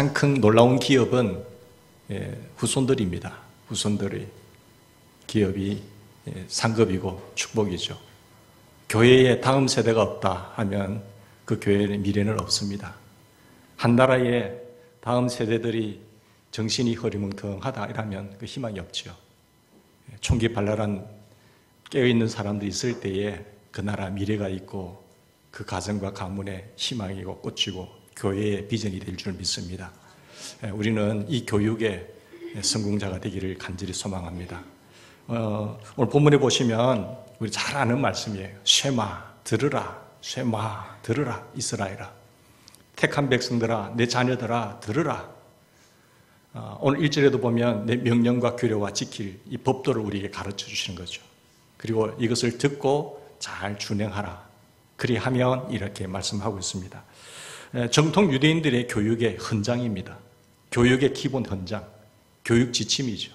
가장 큰 놀라운 기업은 후손들입니다. 후손들의 기업이 상급이고 축복이죠. 교회에 다음 세대가 없다 하면 그 교회의 미래는 없습니다. 한 나라에 다음 세대들이 정신이 흐리멍텅하다 이러면 그 희망이 없죠. 총기 발랄한 깨어있는 사람들이 있을 때에 그 나라 미래가 있고 그 가정과 가문의 희망이고 꽃이고 교회의 비전이 될 줄 믿습니다. 우리는 이 교육의 성공자가 되기를 간절히 소망합니다. 오늘 본문에 보시면 우리 잘 아는 말씀이에요. 쉐마 들으라, 쉐마 들으라 이스라엘아, 택한 백성들아, 내 자녀들아 들으라. 오늘 1절에도 보면 내 명령과 규례와 지킬 이 법도를 우리에게 가르쳐 주시는 거죠. 그리고 이것을 듣고 잘 준행하라. 그리하면 이렇게 말씀하고 있습니다. 정통 유대인들의 교육의 헌장입니다. 교육의 기본 헌장, 교육 지침이죠.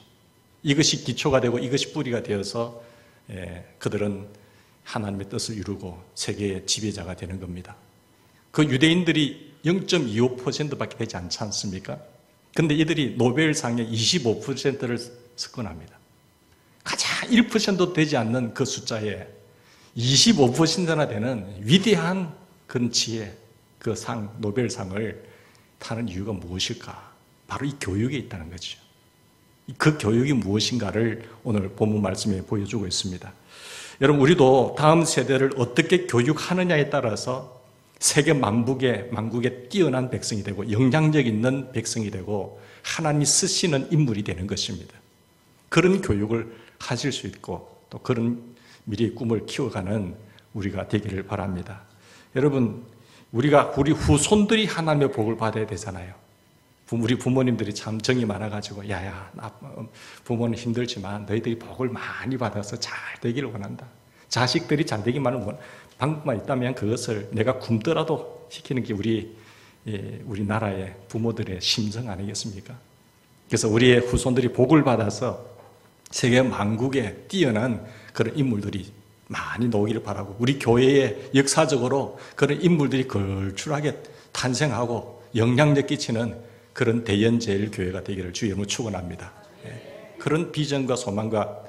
이것이 기초가 되고 이것이 뿌리가 되어서 그들은 하나님의 뜻을 이루고 세계의 지배자가 되는 겁니다. 그 유대인들이 0.25%밖에 되지 않지 않습니까? 근데 이들이 노벨상의 25%를 석권합니다. 가장 1%도 되지 않는 그 숫자에 25%나 되는 위대한 그런 지혜, 그 상, 노벨상을 타는 이유가 무엇일까? 바로 이 교육에 있다는 거죠. 그 교육이 무엇인가를 오늘 본문 말씀에 보여주고 있습니다. 여러분, 우리도 다음 세대를 어떻게 교육하느냐에 따라서 세계 만국에 뛰어난 백성이 되고 영향력 있는 백성이 되고 하나님이 쓰시는 인물이 되는 것입니다. 그런 교육을 하실 수 있고 또 그런 미래의 꿈을 키워가는 우리가 되기를 바랍니다. 여러분, 우리 후손들이 하나님의 복을 받아야 되잖아요. 우리 부모님들이 참 정이 많아가지고 야야, 부모는 힘들지만 너희들이 복을 많이 받아서 잘 되기를 원한다. 자식들이 잘 되기만 하는 방법만 있다면 그것을 내가 굶더라도 시키는 게 우리 나라의 부모들의 심정 아니겠습니까? 그래서 우리의 후손들이 복을 받아서 세계 만국에 뛰어난 그런 인물들이 많이 나오기를 바라고, 우리 교회에 역사적으로 그런 인물들이 걸출하게 탄생하고 영향력 끼치는 그런 대연제일교회가 되기를 주의 이름으로 축원합니다. 그런 비전과 소망과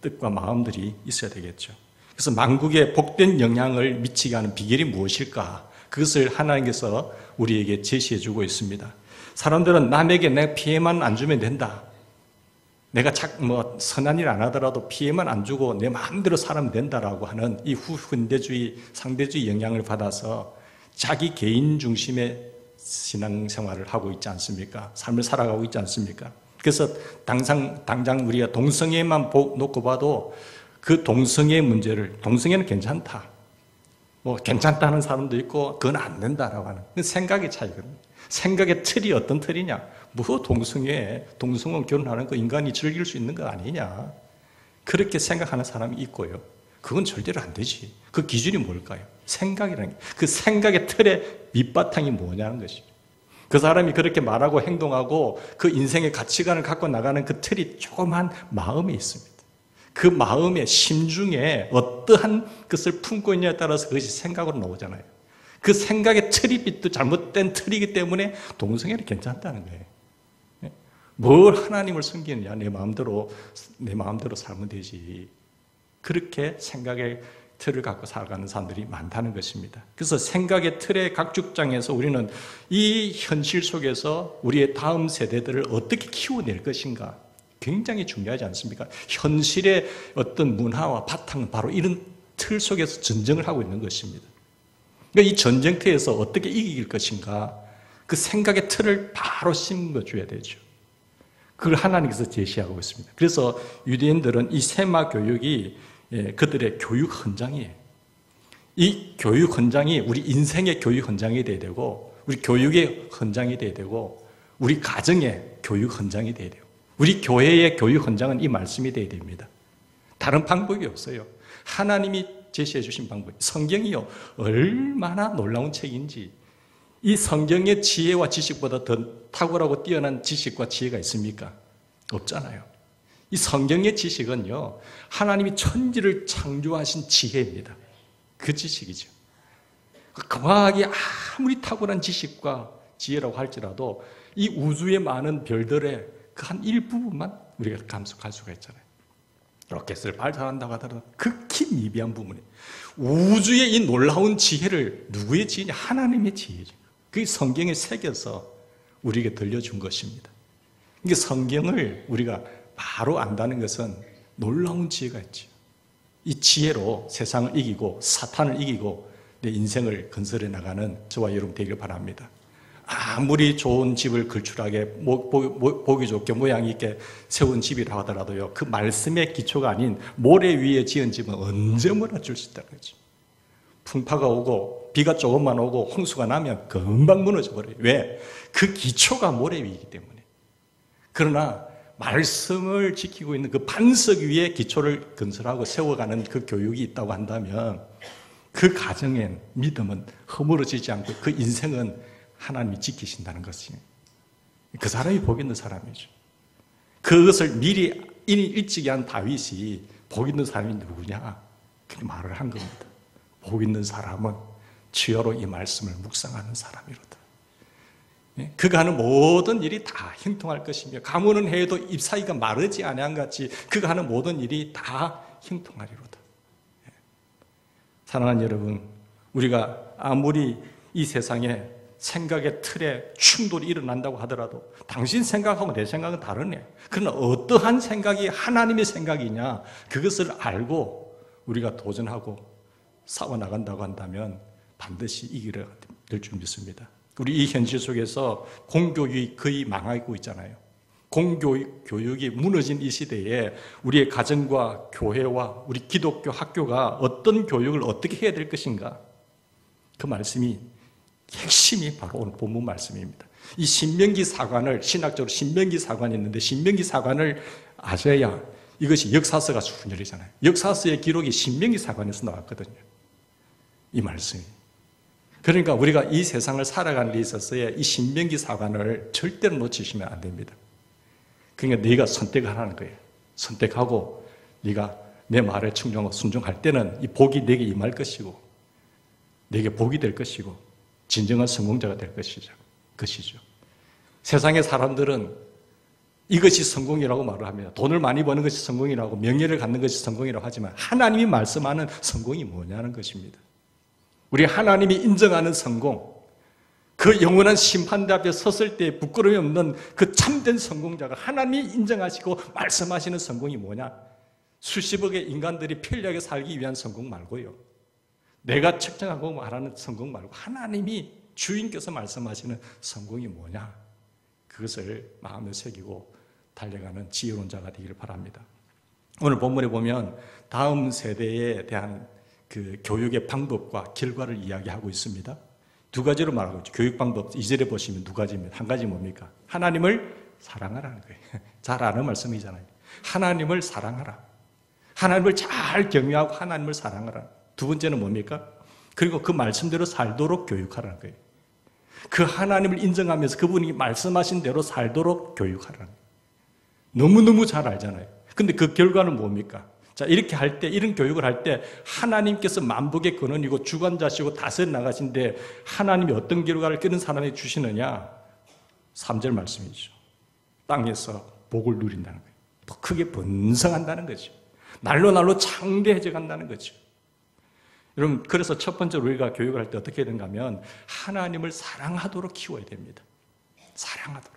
뜻과 마음들이 있어야 되겠죠. 그래서 만국에 복된 영향을 미치게 하는 비결이 무엇일까? 그것을 하나님께서 우리에게 제시해 주고 있습니다. 사람들은 남에게 내 피해만 안 주면 된다. 내가 선한 일 안 하더라도 피해만 안 주고 내 마음대로 살면 된다라고 하는 이 후현대주의, 상대주의 영향을 받아서 자기 개인 중심의 신앙생활을 하고 있지 않습니까? 삶을 살아가고 있지 않습니까? 그래서 당장 우리가 동성애만 놓고 봐도 그 동성애 문제를, 동성애는 괜찮다, 괜찮다는 사람도 있고 그건 안 된다라고 하는 생각의 차이거든요. 생각의 틀이 어떤 틀이냐? 동성은 결혼하는 거 인간이 즐길 수 있는 거 아니냐? 그렇게 생각하는 사람이 있고요. 그건 절대로 안 되지. 그 기준이 뭘까요? 생각이라는 게. 그 생각의 틀의 밑바탕이 뭐냐는 것이죠. 그 사람이 그렇게 말하고 행동하고 그 인생의 가치관을 갖고 나가는 그 틀이 조그만 마음에 있습니다. 그 마음의 심중에 어떠한 것을 품고 있냐에 따라서 그것이 생각으로 나오잖아요. 그 생각의 틀이 잘못된 틀이기 때문에 동성애는 괜찮다는 거예요. 뭘 하나님을 섬기느냐, 내 마음대로 살면 되지. 그렇게 생각의 틀을 갖고 살아가는 사람들이 많다는 것입니다. 그래서 생각의 틀의 각축장에서 우리는 이 현실 속에서 우리의 다음 세대들을 어떻게 키워낼 것인가 굉장히 중요하지 않습니까? 현실의 어떤 문화와 바탕은 바로 이런 틀 속에서 전쟁을 하고 있는 것입니다. 그러니까 이 전쟁터에서 어떻게 이길 것인가, 그 생각의 틀을 바로 심어줘야 되죠. 그걸 하나님께서 제시하고 있습니다. 그래서 유대인들은 이 세마 교육이 그들의 교육 헌장이에요. 이 교육 헌장이 우리 인생의 교육 헌장이 돼야 되고, 우리 교육의 헌장이 돼야 되고, 우리 가정의 교육 헌장이 돼야 돼요. 우리 교회의 교육 헌장은 이 말씀이 돼야 됩니다. 다른 방법이 없어요. 하나님이 제시해 주신 방법, 성경이요, 얼마나 놀라운 책인지. 이 성경의 지혜와 지식보다 더 탁월하고 뛰어난 지식과 지혜가 있습니까? 없잖아요. 이 성경의 지식은요, 하나님이 천지를 창조하신 지혜입니다. 그 지식이죠. 과학이 아무리 탁월한 지식과 지혜라고 할지라도 이 우주의 많은 별들의 그 한 일부분만 우리가 감속할 수가 있잖아요. 로켓을 발사한다고 하더라도 극히 미비한 부분이 우주의 이 놀라운 지혜를 누구의 지혜냐? 하나님의 지혜죠. 그게 성경에 새겨서 우리에게 들려준 것입니다. 이게 성경을 우리가 바로 안다는 것은 놀라운 지혜가 있죠. 이 지혜로 세상을 이기고 사탄을 이기고 내 인생을 건설해 나가는 저와 여러분 되기를 바랍니다. 아무리 좋은 집을 걸출하게 보기 좋게 모양 있게 세운 집이라 하더라도요, 그 말씀의 기초가 아닌 모래 위에 지은 집은 언제 무너질 수 있다는 거죠. 풍파가 오고 비가 조금만 오고 홍수가 나면 금방 무너져 버려요. 왜? 그 기초가 모래 위이기 때문에. 그러나 말씀을 지키고 있는 그 반석 위에 기초를 건설하고 세워가는 그 교육이 있다고 한다면 그 가정엔 믿음은 허물어지지 않고 그 인생은 하나님이 지키신다는 것이 그 사람이 복 있는 사람이죠. 그것을 미리 일찍이 한 다윗이 복 있는 사람이 누구냐? 그렇게 말을 한 겁니다. 복 있는 사람은 주여로 이 말씀을 묵상하는 사람이로다. 그가 하는 모든 일이 다 형통할 것이며 가문은 해도 잎사귀가 마르지 아니한같이 그가 하는 모든 일이 다 형통하리로다. 사랑하는 여러분, 우리가 아무리 이 세상에 생각의 틀에 충돌이 일어난다고 하더라도 당신 생각하고 내 생각은 다르네. 그러나 어떠한 생각이 하나님의 생각이냐, 그것을 알고 우리가 도전하고 싸워나간다고 한다면 반드시 이기게 될 줄 믿습니다. 우리 이 현실 속에서 공교육이 거의 망하고 있잖아요. 공교육이 무너진 이 시대에 우리의 가정과 교회와 우리 기독교 학교가 어떤 교육을 어떻게 해야 될 것인가, 그 말씀이 핵심이 바로 오늘 본문 말씀입니다. 이 신명기 사관을, 신학적으로 신명기 사관이 있는데 신명기 사관을 아셔야, 이것이 역사서가 순열이잖아요. 역사서의 기록이 신명기 사관에서 나왔거든요. 이 말씀이. 그러니까 우리가 이 세상을 살아가는 데 있어서의 이 신명기 사관을 절대로 놓치시면 안 됩니다. 그러니까 네가 선택하라는 거예요. 선택하고 네가 내 말에 충성하고 순종할 때는 이 복이 네게 임할 것이고 네게 복이 될 것이고 진정한 성공자가 될 것이죠. 세상의 사람들은 이것이 성공이라고 말을 합니다. 돈을 많이 버는 것이 성공이라고, 명예를 갖는 것이 성공이라고 하지만 하나님이 말씀하는 성공이 뭐냐는 것입니다. 우리 하나님이 인정하는 성공, 그 영원한 심판대 앞에 섰을 때 부끄러움이 없는 그 참된 성공자가 하나님이 인정하시고 말씀하시는 성공이 뭐냐? 수십억의 인간들이 편리하게 살기 위한 성공 말고요, 내가 측정하고 말하는 성공 말고 하나님이 주인께서 말씀하시는 성공이 뭐냐? 그것을 마음에 새기고 달려가는 지혜로운 자가 되기를 바랍니다. 오늘 본문에 보면 다음 세대에 대한 그 교육의 방법과 결과를 이야기하고 있습니다. 두 가지로 말하고 있죠. 교육 방법 2절에 보시면 두 가지입니다. 한 가지 뭡니까? 하나님을 사랑하라는 거예요. 잘 아는 말씀이잖아요. 하나님을 사랑하라. 하나님을 잘 경외하고 하나님을 사랑하라. 두 번째는 뭡니까? 그리고 그 말씀대로 살도록 교육하라는 거예요. 그 하나님을 인정하면서 그분이 말씀하신 대로 살도록 교육하라는 거예요. 너무너무 잘 알잖아요. 근데 그 결과는 뭡니까? 자, 이렇게 할 때, 이런 교육을 할 때 하나님께서 만복의 근원이고 주관자시고 다스려 나가신데 하나님이 어떤 결과를 그런 사람에게 주시느냐? 3절 말씀이죠. 땅에서 복을 누린다는 거예요. 더 크게 번성한다는 거죠. 날로 창대해져 간다는 거죠. 여러분, 그래서 첫 번째로 우리가 교육을 할 때 어떻게 해야 되는가 하면 하나님을 사랑하도록 키워야 됩니다. 사랑하도록.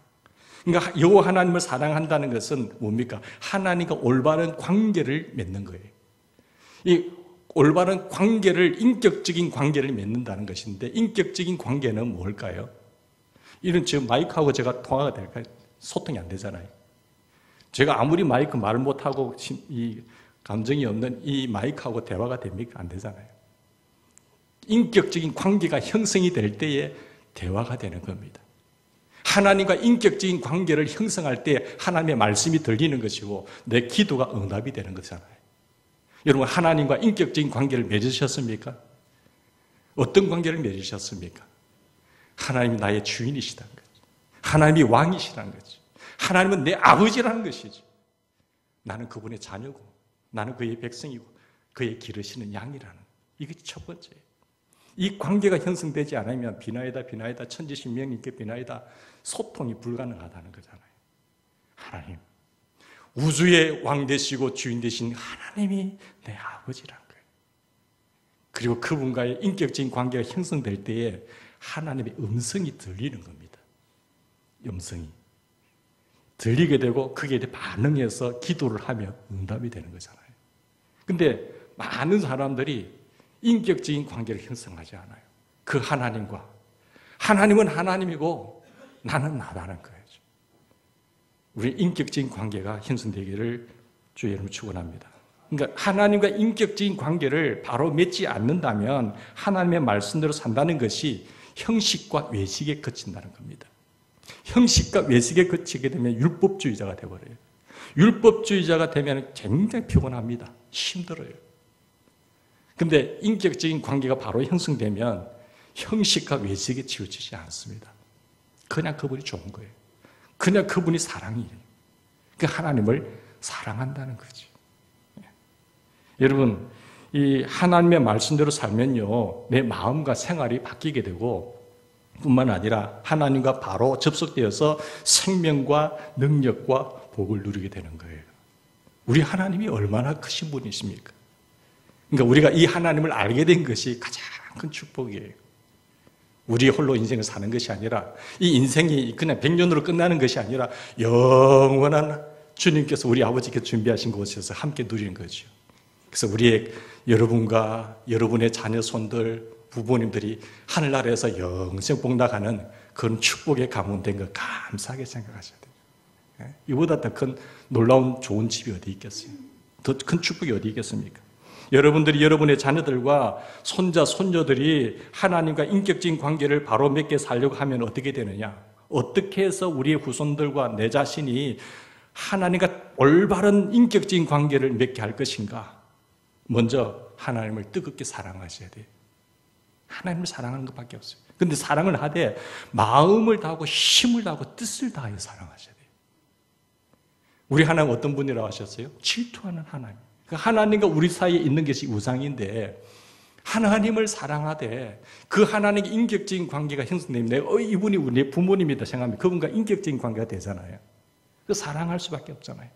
그러니까 여호와 하나님을 사랑한다는 것은 뭡니까? 하나님과 올바른 관계를 맺는 거예요. 이 올바른 관계를, 인격적인 관계를 맺는다는 것인데, 인격적인 관계는 뭘까요? 이런 지금 마이크하고 제가 통화가 될까요? 소통이 안 되잖아요. 제가 아무리 마이크 말을 못하고 이 감정이 없는 이 마이크하고 대화가 됩니까? 안 되잖아요. 인격적인 관계가 형성이 될 때에 대화가 되는 겁니다. 하나님과 인격적인 관계를 형성할 때 하나님의 말씀이 들리는 것이고 내 기도가 응답이 되는 거잖아요. 여러분, 하나님과 인격적인 관계를 맺으셨습니까? 어떤 관계를 맺으셨습니까? 하나님이 나의 주인이시다는 거죠. 하나님이 왕이시라는 거죠. 하나님은 내 아버지라는 것이죠. 나는 그분의 자녀고 나는 그의 백성이고 그의 기르시는 양이라는, 이게 첫 번째예요. 이 관계가 형성되지 않으면 비나이다 천지신명님께 비나이다 소통이 불가능하다는 거잖아요. 하나님, 우주의 왕 되시고 주인 되신 하나님이 내 아버지라는 거예요. 그리고 그분과의 인격적인 관계가 형성될 때에 하나님의 음성이 들리는 겁니다. 음성이 들리게 되고 거기에 대해 반응해서 기도를 하면 응답이 되는 거잖아요. 근데 많은 사람들이 인격적인 관계를 형성하지 않아요. 그 하나님과, 하나님은 하나님이고 나는 나다는 거예요. 우리 인격적인 관계가 형성되기를 주의 이름으로 축원합니다. 그러니까 하나님과 인격적인 관계를 바로 맺지 않는다면 하나님의 말씀대로 산다는 것이 형식과 외식에 그친다는 겁니다. 형식과 외식에 그치게 되면 율법주의자가 되어버려요. 율법주의자가 되면 굉장히 피곤합니다. 힘들어요. 근데 인격적인 관계가 바로 형성되면 형식과 외식에 치우치지 않습니다. 그냥 그분이 좋은 거예요. 그냥 그분이 사랑이에요. 그 하나님을 사랑한다는 거지. 여러분, 이 하나님의 말씀대로 살면요, 내 마음과 생활이 바뀌게 되고 뿐만 아니라 하나님과 바로 접속되어서 생명과 능력과 복을 누리게 되는 거예요. 우리 하나님이 얼마나 크신 분이십니까? 그러니까 우리가 이 하나님을 알게 된 것이 가장 큰 축복이에요. 우리 홀로 인생을 사는 것이 아니라 이 인생이 그냥 100년으로 끝나는 것이 아니라 영원한 주님께서 우리 아버지께 준비하신 곳에서 함께 누리는 거죠. 그래서 우리의 여러분과 여러분의 자녀 손들, 부모님들이 하늘나라에서 영생 복락하는 그런 축복의 가문 된 것 감사하게 생각하셔야 돼요. 이보다 더 큰 놀라운 좋은 집이 어디 있겠어요? 더 큰 축복이 어디 있겠습니까? 여러분들이 여러분의 자녀들과 손자, 손녀들이 하나님과 인격적인 관계를 바로 맺게 살려고 하면 어떻게 되느냐? 어떻게 해서 우리의 후손들과 내 자신이 하나님과 올바른 인격적인 관계를 맺게 할 것인가? 먼저 하나님을 뜨겁게 사랑하셔야 돼요. 하나님을 사랑하는 것밖에 없어요. 그런데 사랑을 하되 마음을 다하고 힘을 다하고 뜻을 다하여 사랑하셔야 돼요. 우리 하나님 어떤 분이라고 하셨어요? 질투하는 하나님. 하나님과 우리 사이에 있는 것이 우상인데 하나님을 사랑하되 그 하나님의 인격적인 관계가 형성되면 이분이 우리 부모님이다 생각하면 그분과 인격적인 관계가 되잖아요. 그 사랑할 수밖에 없잖아요.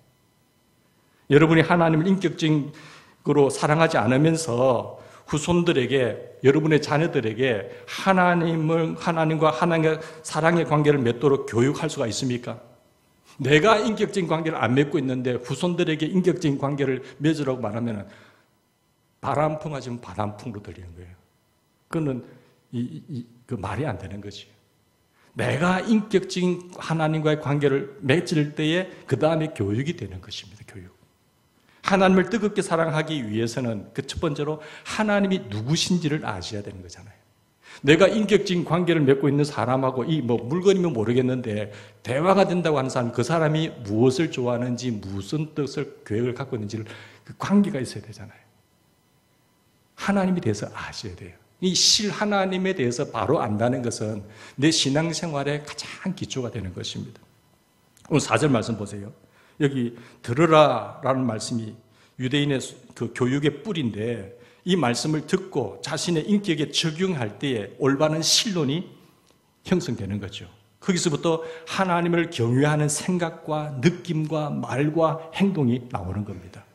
여러분이 하나님을 인격적으로 사랑하지 않으면서 후손들에게, 여러분의 자녀들에게 하나님과 하나님의 사랑의 관계를 맺도록 교육할 수가 있습니까? 내가 인격적인 관계를 안 맺고 있는데 후손들에게 인격적인 관계를 맺으라고 말하면 바람풍 하시면 바람풍으로 들리는 거예요. 그거는 그 말이 안 되는 거지. 내가 인격적인 하나님과의 관계를 맺을 때에 그 다음에 교육이 되는 것입니다. 교육. 하나님을 뜨겁게 사랑하기 위해서는 그 첫 번째로 하나님이 누구신지를 아셔야 되는 거잖아요. 내가 인격적인 관계를 맺고 있는 사람하고 물건이면 모르겠는데 대화가 된다고 하는 사람, 그 사람이 무엇을 좋아하는지, 무슨 뜻을, 계획을 갖고 있는지를 그 관계가 있어야 되잖아요. 하나님에 대해서 아셔야 돼요. 이 실 하나님에 대해서 바로 안다는 것은 내 신앙생활의 가장 기초가 되는 것입니다. 오늘 4절 말씀 보세요. 여기 들으라라는 말씀이 유대인의 그 교육의 뿌리인데 이 말씀을 듣고 자신의 인격에 적용할 때에 올바른 신론이 형성되는 거죠. 거기서부터 하나님을 경외하는 생각과 느낌과 말과 행동이 나오는 겁니다.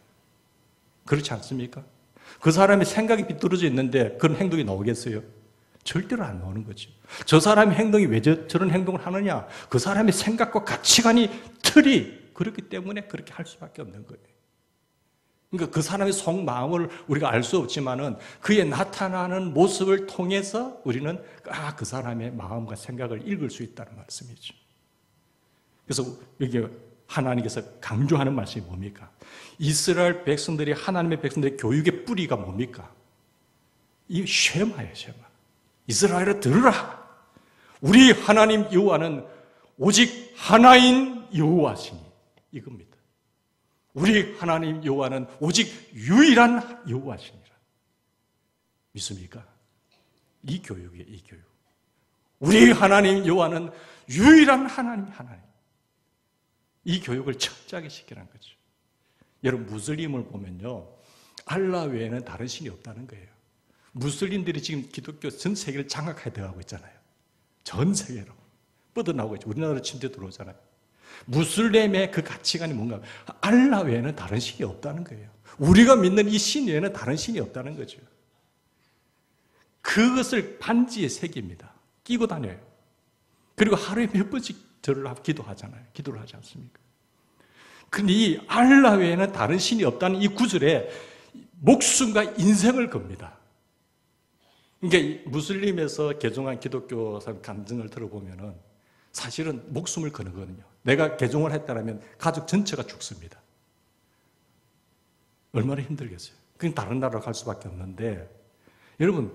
그렇지 않습니까? 그 사람의 생각이 비뚤어져 있는데 그런 행동이 나오겠어요? 절대로 안 나오는 거죠. 저 사람의 행동이 왜 저런 행동을 하느냐? 그 사람의 생각과 가치관이 틀이 그렇기 때문에 그렇게 할 수밖에 없는 거예요. 그러니까 그 사람의 속마음을 우리가 알 수 없지만은 그의 나타나는 모습을 통해서 우리는 그 사람의 마음과 생각을 읽을 수 있다는 말씀이죠. 그래서 여기 하나님께서 강조하는 말씀이 뭡니까? 이스라엘 백성들이 하나님의 백성들의 교육의 뿌리가 뭡니까? 이 쉐마예요, 쉐마. 이스라엘아 들으라. 우리 하나님 여호와는 오직 하나인 여호와시니 이겁니다. 우리 하나님 여호와는 오직 유일한 여호와시니라. 믿습니까? 이 교육이에요, 이 교육. 우리 하나님 여호와는 유일한 하나님. 이 교육을 철저하게 시키라는 거죠. 여러분 무슬림을 보면요, 알라 외에는 다른 신이 없다는 거예요. 무슬림들이 지금 기독교 전 세계를 장악해 들어가고 있잖아요. 전 세계로 뻗어나오고 있죠. 우리나라로 침대 들어오잖아요. 무슬림의 그 가치관이 뭔가 알라 외에는 다른 신이 없다는 거예요. 우리가 믿는 이 신 외에는 다른 신이 없다는 거죠. 그것을 반지에 새깁니다. 끼고 다녀요. 그리고 하루에 몇 번씩 절을 하고 기도하잖아요. 기도를 하지 않습니까? 근데 이 알라 외에는 다른 신이 없다는 이 구절에 목숨과 인생을 겁니다. 그러니까 무슬림에서 개종한 기독교 간증을 들어보면은 사실은 목숨을 거는 거거든요. 내가 개종을 했다면 가족 전체가 죽습니다. 얼마나 힘들겠어요. 그냥 다른 나라로 갈 수밖에 없는데, 여러분,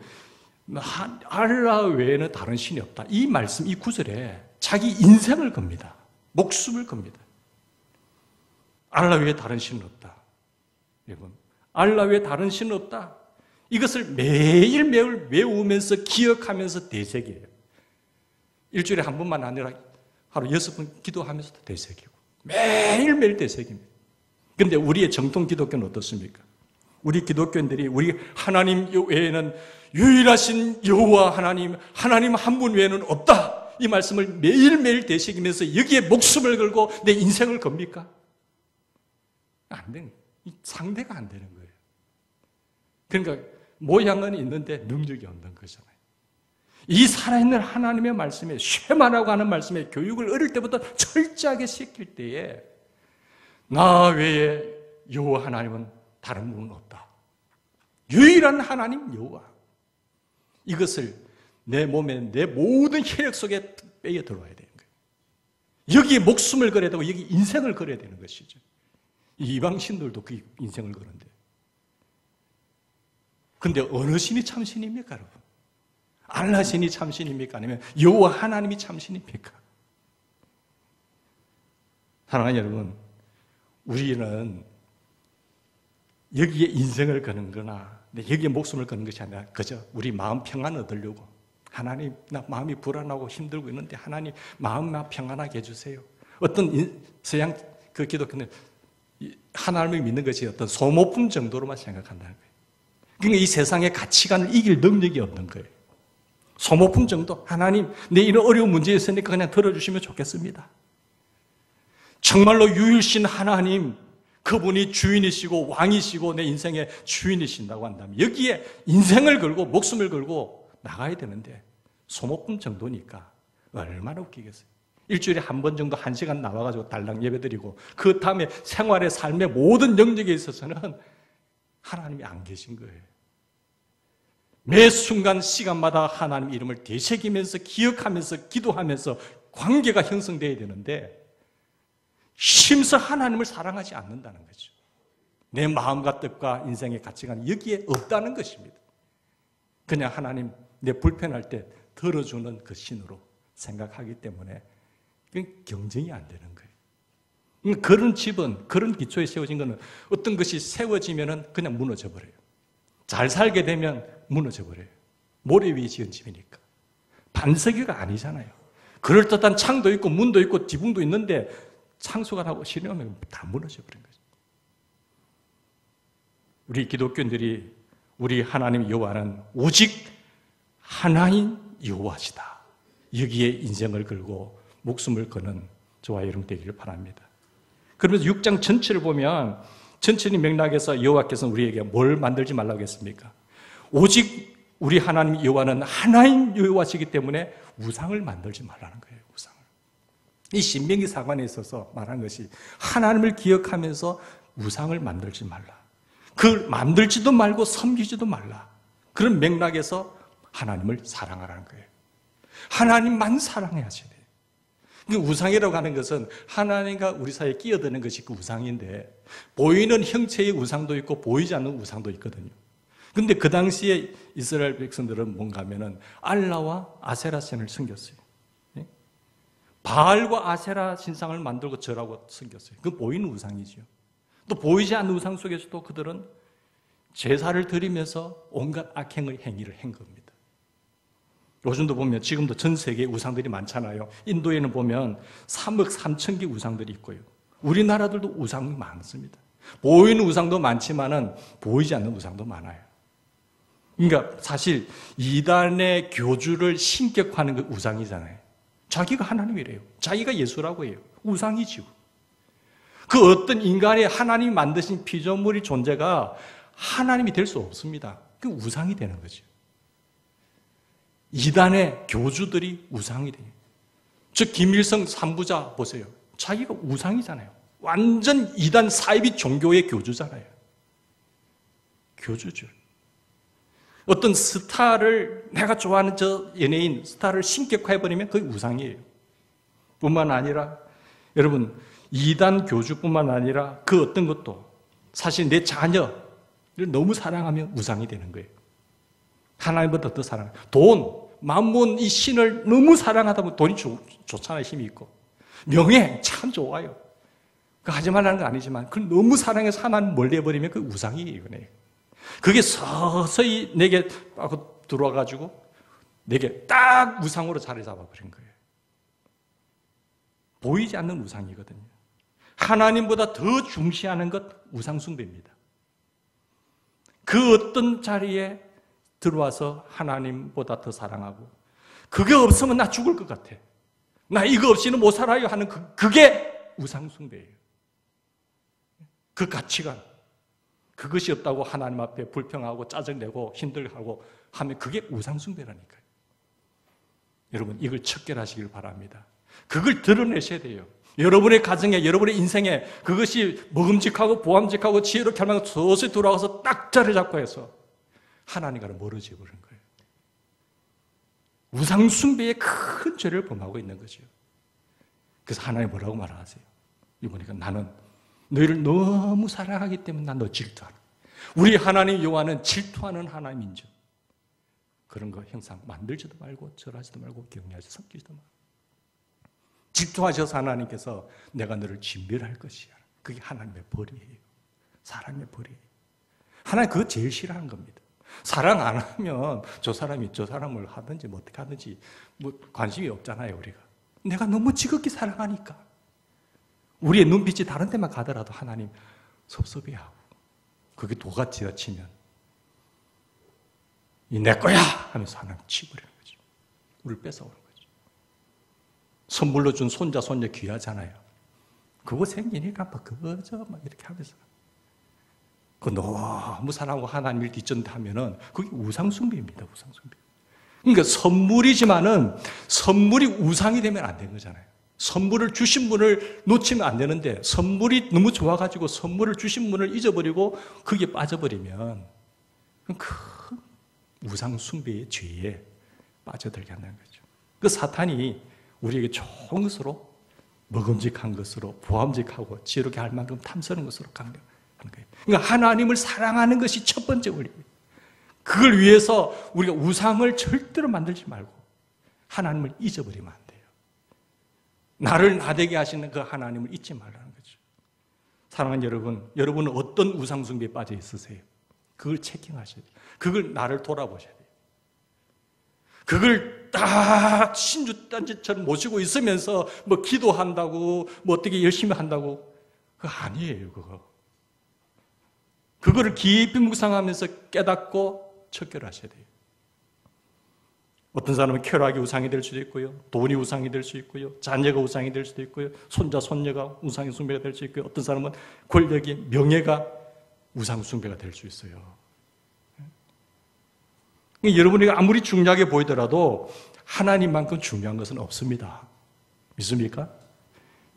알라 외에는 다른 신이 없다. 이 말씀, 이 구절에 자기 인생을 겁니다. 목숨을 겁니다. 알라 외에 다른 신은 없다. 여러분, 알라 외에 다른 신은 없다. 이것을 매일매일 외우면서 기억하면서 되새겨요. 일주일에 한 번만 아니라 하루 6번 기도하면서도 되새기고 매일매일 되새깁니다. 그런데 우리의 정통 기독교는 어떻습니까? 우리 기독교인들이 우리 하나님 외에는 유일하신 여호와 하나님 한 분 외에는 없다. 이 말씀을 매일매일 되새기면서 여기에 목숨을 걸고 내 인생을 겁니까? 안 되는 거예요. 상대가 안 되는 거예요. 그러니까 모양은 있는데 능력이 없는 거잖아요. 이 살아있는 하나님의 말씀에 쉐마라고 하는 말씀에 교육을 어릴 때부터 철저하게 시킬 때에 나 외에 여호와 하나님은 다른 분은 없다. 유일한 하나님 여호와. 이것을 내 몸에 내 모든 혈액 속에 빼어 들어와야 되는 거예요. 여기에 목숨을 걸어야 되고 여기 인생을 걸어야 되는 것이죠. 이방신들도 그 인생을 거는데. 근데 어느 신이 참신입니까, 여러분? 알라 신이 참신입니까? 아니면 여호와 하나님이 참신입니까? 사랑하는 여러분, 우리는 여기에 인생을 거는 거나 여기에 목숨을 거는 것이 아니라 그저 우리 마음 평안 얻으려고 하나님, 나 마음이 불안하고 힘들고 있는데 하나님 마음만 평안하게 해주세요. 어떤 서양 그 기독교는 하나님을 믿는 것이 어떤 소모품 정도로만 생각한다는 거예요. 그러니까 이 세상의 가치관을 이길 능력이 없는 거예요. 소모품 정도. 하나님, 내 이런 어려운 문제 있으니까 그냥 들어주시면 좋겠습니다. 정말로 유일신 하나님, 그분이 주인이시고 왕이시고 내 인생의 주인이신다고 한다면 여기에 인생을 걸고 목숨을 걸고 나가야 되는데 소모품 정도니까 얼마나 웃기겠어요. 일주일에 한 번 정도 1시간 나와가지고 달랑 예배드리고 그 다음에 생활의 삶의 모든 영역에 있어서는 하나님이 안 계신 거예요. 매 순간 시간마다 하나님 이름을 되새기면서 기억하면서 기도하면서 관계가 형성되어야 되는데 심서 하나님을 사랑하지 않는다는 거죠. 내 마음과 뜻과 인생의 가치관이 여기에 없다는 것입니다. 그냥 하나님 내 불편할 때 들어주는 그 신으로 생각하기 때문에 경쟁이 안 되는 거예요. 그런 집은, 그런 기초에 세워진 것은 어떤 것이 세워지면 그냥 무너져 버려요. 잘 살게 되면 무너져 버려요. 모래 위에 지은 집이니까. 반석이가 아니잖아요. 그럴듯한 창도 있고 문도 있고 지붕도 있는데 창수가 나고 신으면 다 무너져 버린 거죠. 우리 기독교인들이 우리 하나님 여호와는 오직 하나인 여호와시다. 여기에 인생을 걸고 목숨을 거는 저와 여러분 되기를 바랍니다. 그러면서 6장 전체를 보면 전체의 맥락에서 여호와께서는 우리에게 뭘 만들지 말라고 했습니까? 오직 우리 하나님 여호와는 하나인 여호와시기 때문에 우상을 만들지 말라는 거예요. 우상을. 이 신명기 사관에 있어서 말한 것이 하나님을 기억하면서 우상을 만들지 말라. 그걸 만들지도 말고 섬기지도 말라. 그런 맥락에서 하나님을 사랑하라는 거예요. 하나님만 사랑해야지 돼요. 우상이라고 하는 것은 하나님과 우리 사이에 끼어드는 것이 그 우상인데 보이는 형체의 우상도 있고 보이지 않는 우상도 있거든요. 그런데 그 당시에 이스라엘 백성들은 뭔가 하면은 알라와 아세라 신을 섬겼어요. 바알과 아세라 신상을 만들고 절하고 섬겼어요. 그건 보이는 우상이죠. 또 보이지 않는 우상 속에서도 그들은 제사를 드리면서 온갖 악행의 행위를 한 겁니다. 요즘도 보면 지금도 전 세계에 우상들이 많잖아요. 인도에는 보면 3억 3천 개 우상들이 있고요. 우리나라들도 우상이 많습니다. 보이는 우상도 많지만은 보이지 않는 우상도 많아요. 그러니까 사실 이단의 교주를 신격화하는 게 우상이잖아요. 자기가 하나님이래요. 자기가 예수라고 해요. 우상이지요. 그 어떤 인간의 하나님이 만드신 피조물의 존재가 하나님이 될 수 없습니다. 그 우상이 되는 거죠. 이단의 교주들이 우상이 돼요. 저 김일성 삼부자 보세요. 자기가 우상이잖아요. 완전 이단 사이비 종교의 교주잖아요. 교주죠. 어떤 스타를 내가 좋아하는 저 연예인 스타를 신격화해버리면 그게 우상이에요. 뿐만 아니라 여러분 이단 교주뿐만 아니라 그 어떤 것도 사실 내 자녀를 너무 사랑하면 우상이 되는 거예요. 하나님보다 더 사랑. 돈, 만몬 이 신을 너무 사랑하다 보면 돈이 좋잖아요. 힘이 있고. 명예 참 좋아요. 그거 하지 말라는 건 아니지만 그걸 너무 사랑해서 하나님 멀리 해버리면 그게 우상이에요. 그게 서서히 내게 들어와가지고 내게 딱 우상으로 자리 잡아버린 거예요. 보이지 않는 우상이거든요. 하나님보다 더 중시하는 것 우상숭배입니다. 그 어떤 자리에 들어와서 하나님보다 더 사랑하고 그게 없으면 나 죽을 것 같아. 나 이거 없이는 못 살아요 하는 그게 우상숭배예요. 그 가치관. 그것이 없다고 하나님 앞에 불평하고 짜증내고 힘들어하고 하면 그게 우상숭배라니까요. 여러분 이걸 척결하시길 바랍니다. 그걸 드러내셔야 돼요. 여러분의 가정에 여러분의 인생에 그것이 먹음직하고 보암직하고 지혜롭게 할 만큼 서서히 돌아가서 딱 자리 잡고 해서 하나님과는 멀어져 버린 거예요. 우상숭배의 큰 죄를 범하고 있는 거죠. 그래서 하나님 뭐라고 말하세요? 이보니까 나는 너희를 너무 사랑하기 때문에 난 너 질투하라. 우리 하나님 여호와는 질투하는 하나님인 줄. 그런 거 형상 만들지도 말고 절하지도 말고 경외하지 섬기지도 말고. 질투하셔서 하나님께서 내가 너를 진멸할 것이야. 그게 하나님의 벌이에요. 사람의 벌이에요. 하나님 그거 제일 싫어하는 겁니다. 사랑 안 하면 저 사람이 저 사람을 하든지 뭐 어떻게 하든지 뭐 관심이 없잖아요, 우리가. 내가 너무 지극히 사랑하니까. 우리의 눈빛이 다른 데만 가더라도 하나님 섭섭해하고 그게 도가 지어치면 이 내 거야 하면서 하나님 치버리는 거죠. 우리를 뺏어오는 거죠. 선물로 준 손자 손녀 귀하잖아요. 그거 생기니까 막 그저 막 이렇게 하면서 그 너무 사랑하고 하나님을 뒤전하면은 그게 우상숭배입니다. 우상숭배. 그러니까 선물이지만은 선물이 우상이 되면 안 되는 거잖아요. 선물을 주신 분을 놓치면 안 되는데 선물이 너무 좋아가지고 선물을 주신 분을 잊어버리고 거기에 빠져버리면 큰 우상숭배의 죄에 빠져들게 한다는 거죠. 그 사탄이 우리에게 좋은 것으로 먹음직한 것으로 보암직하고 지혜롭게 할 만큼 탐스러운 것으로 강요하는 거예요. 그러니까 하나님을 사랑하는 것이 첫 번째 원리입니다. 그걸 위해서 우리가 우상을 절대로 만들지 말고 하나님을 잊어버리면 안 돼요. 나를 나대게 하시는 그 하나님을 잊지 말라는 거죠. 사랑하는 여러분, 여러분은 어떤 우상숭배에 빠져 있으세요? 그걸 체킹하셔야 돼요. 그걸 나를 돌아보셔야 돼요. 그걸 딱 신주단지처럼 모시고 있으면서 뭐 기도한다고 뭐 어떻게 열심히 한다고 그거 아니에요. 그거를 깊이 묵상하면서 깨닫고 척결하셔야 돼요. 어떤 사람은 쾌락이 우상이 될 수도 있고요. 돈이 우상이 될 수 있고요. 자녀가 우상이 될 수도 있고요. 손자, 손녀가 우상의 숭배가 될 수 있고요. 어떤 사람은 권력이, 명예가 우상 숭배가 될 수 있어요. 여러분이 아무리 중요하게 보이더라도 하나님만큼 중요한 것은 없습니다. 믿습니까?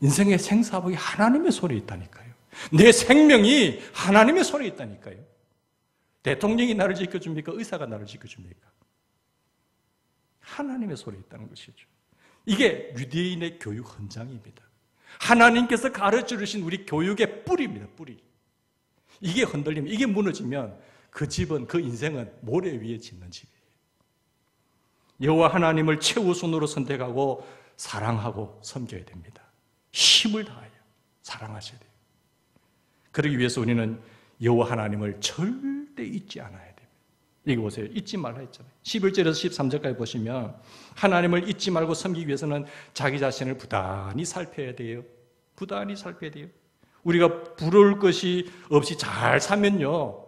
인생의 생사복이 하나님의 손에 있다니까요. 내 생명이 하나님의 손에 있다니까요. 대통령이 나를 지켜줍니까? 의사가 나를 지켜줍니까? 하나님의 손에 있다는 것이죠. 이게 유대인의 교육 헌장입니다. 하나님께서 가르쳐 주신 우리 교육의 뿌리입니다. 뿌리. 이게 흔들리면, 이게 무너지면 그 집은, 그 인생은 모래 위에 짓는 집이에요. 여호와 하나님을 최우선으로 선택하고 사랑하고 섬겨야 됩니다. 힘을 다하여 사랑하셔야 돼요. 그러기 위해서 우리는 여호와 하나님을 절대 잊지 않아야 돼요. 이거 보세요. 잊지 말라 했잖아요. 11절에서 13절까지 보시면 하나님을 잊지 말고 섬기기 위해서는 자기 자신을 부단히 살펴야 돼요. 부단히 살펴야 돼요. 우리가 부러울 것이 없이 잘 살면요,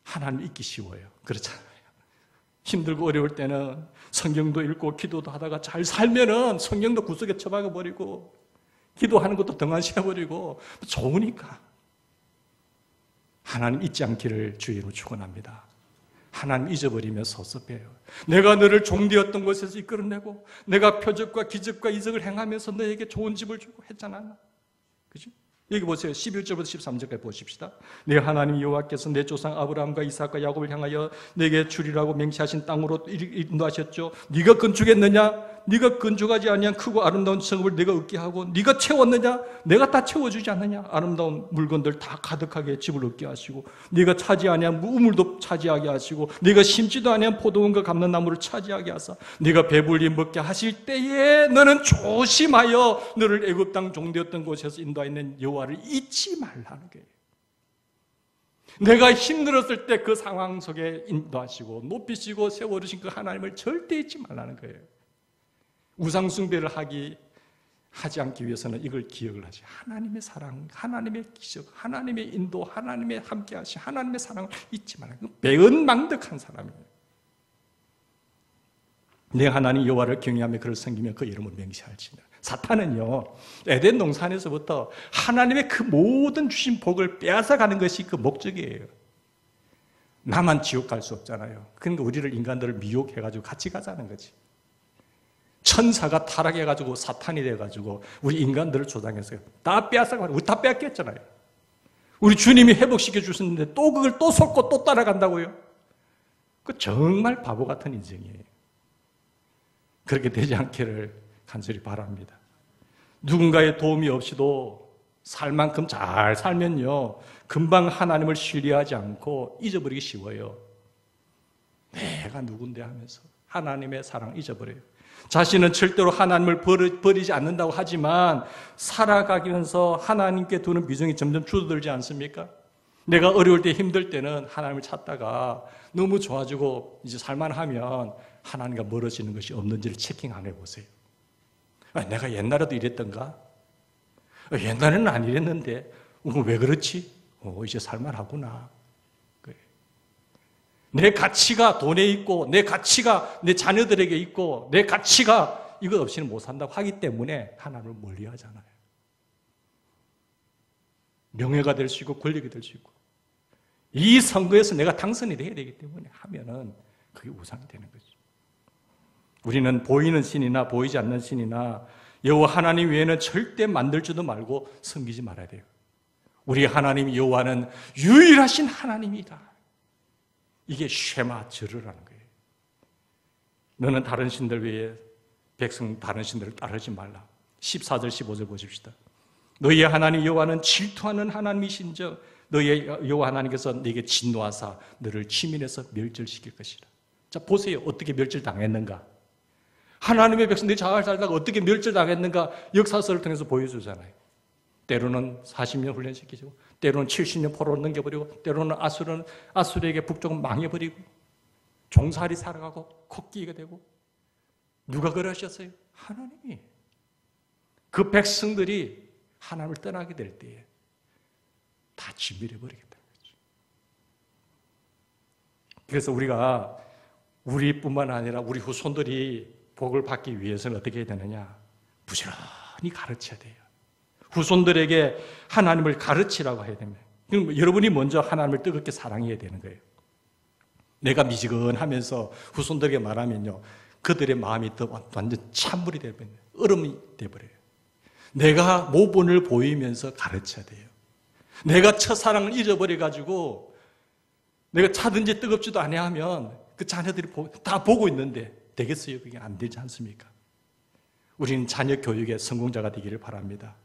하나님을 잊기 쉬워요. 그렇잖아요. 힘들고 어려울 때는 성경도 읽고 기도도 하다가 잘 살면은 성경도 구석에 처박아 버리고 기도하는 것도 등한시해 버리고 좋으니까 하나님 잊지 않기를 주의로 축원합니다. 하나님 잊어버리면 섭섭해요. 내가 너를 종되었던 곳에서 이끌어내고 내가 표적과 기적과 이적을 행하면서 너에게 좋은 집을 주고 했잖아. 그죠? 여기 보세요. 11절부터 13절까지 보십시다. 내 하나님 여호와께서 내 조상 아브라함과 이삭과 야곱을 향하여 내게 주리라고 맹세하신 땅으로 인도하셨죠. 네가 건축했느냐? 네가 건축하지 아니한 크고 아름다운 성읍을 네가 얻게 하고 네가 채웠느냐? 내가 다 채워주지 않느냐? 아름다운 물건들 다 가득하게 집을 얻게 하시고 네가 차지 아니한 우물도 차지하게 하시고 네가 심지도 아니한 포도원과 감람나무를 차지하게 하사 네가 배불리 먹게 하실 때에 너는 조심하여 너를 애굽 땅 종되었던 곳에서 인도하는 여호와를 잊지 말라는 거예요. 내가 힘들었을 때 그 상황 속에 인도하시고 높이시고 세워주신 그 하나님을 절대 잊지 말라는 거예요. 우상숭배를 하지 않기 위해서는 이걸 기억을 하지. 하나님의 사랑, 하나님의 기적, 하나님의 인도, 하나님의 함께하심, 하나님의 사랑을 잊지 말아요. 배은망덕한 사람이에요. 내 하나님 여호와를 경외하며 그를 섬기며 그 이름을 맹세할지니라. 사탄은요, 에덴 동산에서부터 하나님의 그 모든 주신 복을 빼앗아가는 것이 그 목적이에요. 나만 지옥 갈 수 없잖아요. 그러니까 우리를 인간들을 미혹해가지고 같이 가자는 거지. 천사가 타락해가지고 사탄이 돼가지고 우리 인간들을 조장해서 다 빼앗아가고 우리 다 빼앗겼잖아요. 우리 주님이 회복시켜 주셨는데 또 그걸 또 속고 또 따라간다고요? 그 정말 바보 같은 인생이에요. 그렇게 되지 않기를 간절히 바랍니다. 누군가의 도움이 없이도 살 만큼 잘 살면요, 금방 하나님을 신뢰하지 않고 잊어버리기 쉬워요. 내가 누군데 하면서 하나님의 사랑 잊어버려요. 자신은 절대로 하나님을 버리지 않는다고 하지만 살아가면서 하나님께 두는 비중이 점점 줄어들지 않습니까? 내가 어려울 때 힘들 때는 하나님을 찾다가 너무 좋아지고 이제 살만하면 하나님과 멀어지는 것이 없는지를 체킹 안 해보세요. 내가 옛날에도 이랬던가? 옛날에는 안 이랬는데 왜 그렇지? 이제 살만하구나. 내 가치가 돈에 있고 내 가치가 내 자녀들에게 있고 내 가치가 이것 없이는 못 산다고 하기 때문에 하나님을 멀리하잖아요. 명예가 될 수 있고 권력이 될 수 있고 이 선거에서 내가 당선이 돼야 되기 때문에 하면은 그게 우상이 되는 거죠. 우리는 보이는 신이나 보이지 않는 신이나 여호와 하나님 외에는 절대 만들지도 말고 섬기지 말아야 돼요. 우리 하나님 여호와는 유일하신 하나님이다. 이게 쉐마 절으라는 거예요. 너는 다른 신들 외에 백성 다른 신들을 따르지 말라. 14절 15절 보십시다. 너희의 하나님 여호와는 질투하는 하나님이신즉 너희의 여호와 하나님께서 너에게 진노하사 너를 치민해서 멸절시킬 것이라. 자, 보세요. 어떻게 멸절당했는가? 하나님의 백성들이 잘 살다가 어떻게 멸절당했는가 역사서를 통해서 보여주잖아요. 때로는 40년 훈련시키시고 때로는 70년 포로로 넘겨버리고 때로는 아수르에게 북쪽은 망해버리고 종살이 살아가고 코끼리가 되고 누가 그러셨어요? 하나님이. 그 백성들이 하나님을 떠나게 될 때에 다 진멸해버리겠다는 거죠. 그래서 우리가 우리뿐만 아니라 우리 후손들이 복을 받기 위해서는 어떻게 해야 되느냐? 부지런히 가르쳐야 돼요. 후손들에게 하나님을 가르치라고 해야 됩니다. 그럼 여러분이 먼저 하나님을 뜨겁게 사랑해야 되는 거예요. 내가 미지근하면서 후손들에게 말하면요, 그들의 마음이 또 완전 찬물이 되어버려요. 얼음이 되어버려요. 내가 모본을 보이면서 가르쳐야 돼요. 내가 첫사랑을 잊어버려가지고 내가 차든지 뜨겁지도 아니하면 그 자녀들이 다 보고 있는데 되겠어요? 그게 안 되지 않습니까? 우리는 자녀 교육의 성공자가 되기를 바랍니다.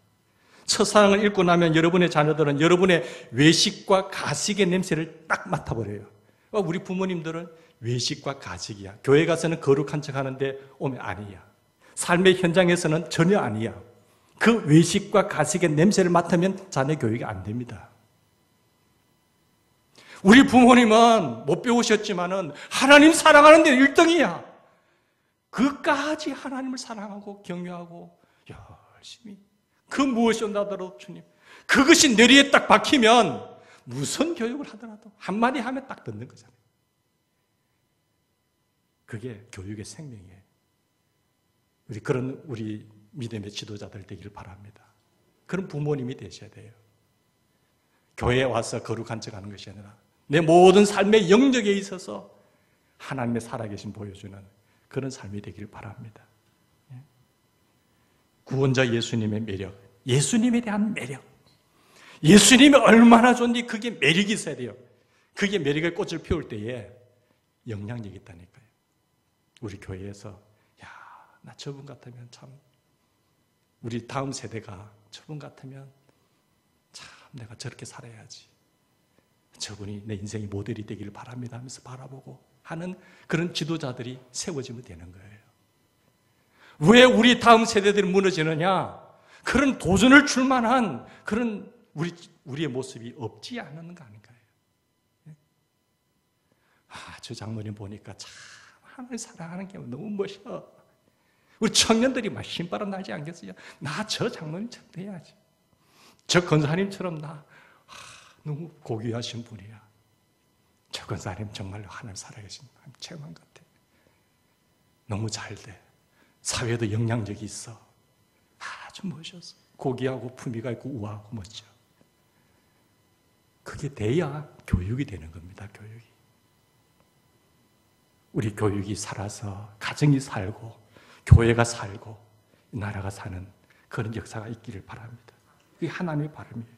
첫사랑을 잃고 나면 여러분의 자녀들은 여러분의 외식과 가식의 냄새를 딱 맡아버려요. 우리 부모님들은 외식과 가식이야. 교회 가서는 거룩한 척 하는데 오면 아니야. 삶의 현장에서는 전혀 아니야. 그 외식과 가식의 냄새를 맡으면 자녀 교육이 안 됩니다. 우리 부모님은 못 배우셨지만은 하나님 사랑하는 데 1등이야. 그까지 하나님을 사랑하고 경외하고 열심히 그 무엇이 온다더라도 주님, 그것이 뇌리에 딱 박히면 무슨 교육을 하더라도 한마디 하면 딱 듣는 거잖아요. 그게 교육의 생명이에요. 우리 믿음의 지도자들 되기를 바랍니다. 그런 부모님이 되셔야 돼요. 교회에 와서 거룩한 척하는 것이 아니라 내 모든 삶의 영역에 있어서 하나님의 살아계신 보여주는 그런 삶이 되기를 바랍니다. 구원자 예수님의 매력, 예수님에 대한 매력, 예수님이 얼마나 좋은지 그게 매력이 있어야 돼요. 그게 매력의 꽃을 피울 때에 영향력이 있다니까요. 우리 교회에서 야, 나 저분 같으면 참 우리 다음 세대가 저분 같으면 참 내가 저렇게 살아야지. 저분이 내 인생의 모델이 되기를 바랍니다 하면서 바라보고 하는 그런 지도자들이 세워지면 되는 거예요. 왜 우리 다음 세대들이 무너지느냐? 그런 도전을 줄 만한 그런 우리의 모습이 없지 않은가 하는 거예요. 저 장모님 보니까 참 하나님 사랑하는 게 너무 멋있어. 우리 청년들이 막 신바람 나지 않겠어요? 나 저 장모님처럼 돼야지. 저 권사님처럼 너무 고귀하신 분이야. 저 권사님 정말로 하나님 살아계신 하나님 최고한 것 같아. 너무 잘 돼. 사회에도 영향력이 있어. 아주 멋있어. 고귀하고 품위가 있고 우아하고 멋져. 그게 돼야 교육이 되는 겁니다. 교육이. 우리 교육이 살아서 가정이 살고 교회가 살고 나라가 사는 그런 역사가 있기를 바랍니다. 그게 하나님의 바람이에요.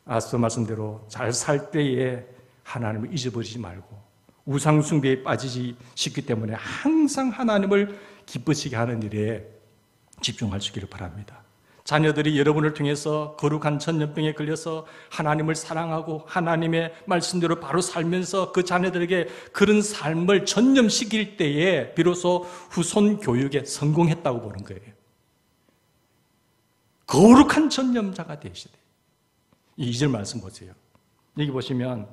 앞서 말씀대로 잘 살 때에 하나님을 잊어버리지 말고 우상 숭배에 빠지지 싶기 때문에 항상 하나님을 기쁘시게 하는 일에 집중할 수 있기를 바랍니다. 자녀들이 여러분을 통해서 거룩한 전염병에 걸려서 하나님을 사랑하고 하나님의 말씀대로 바로 살면서 그 자녀들에게 그런 삶을 전염시킬 때에 비로소 후손 교육에 성공했다고 보는 거예요. 거룩한 전염자가 되시되. 이 2절 말씀 보세요. 여기 보시면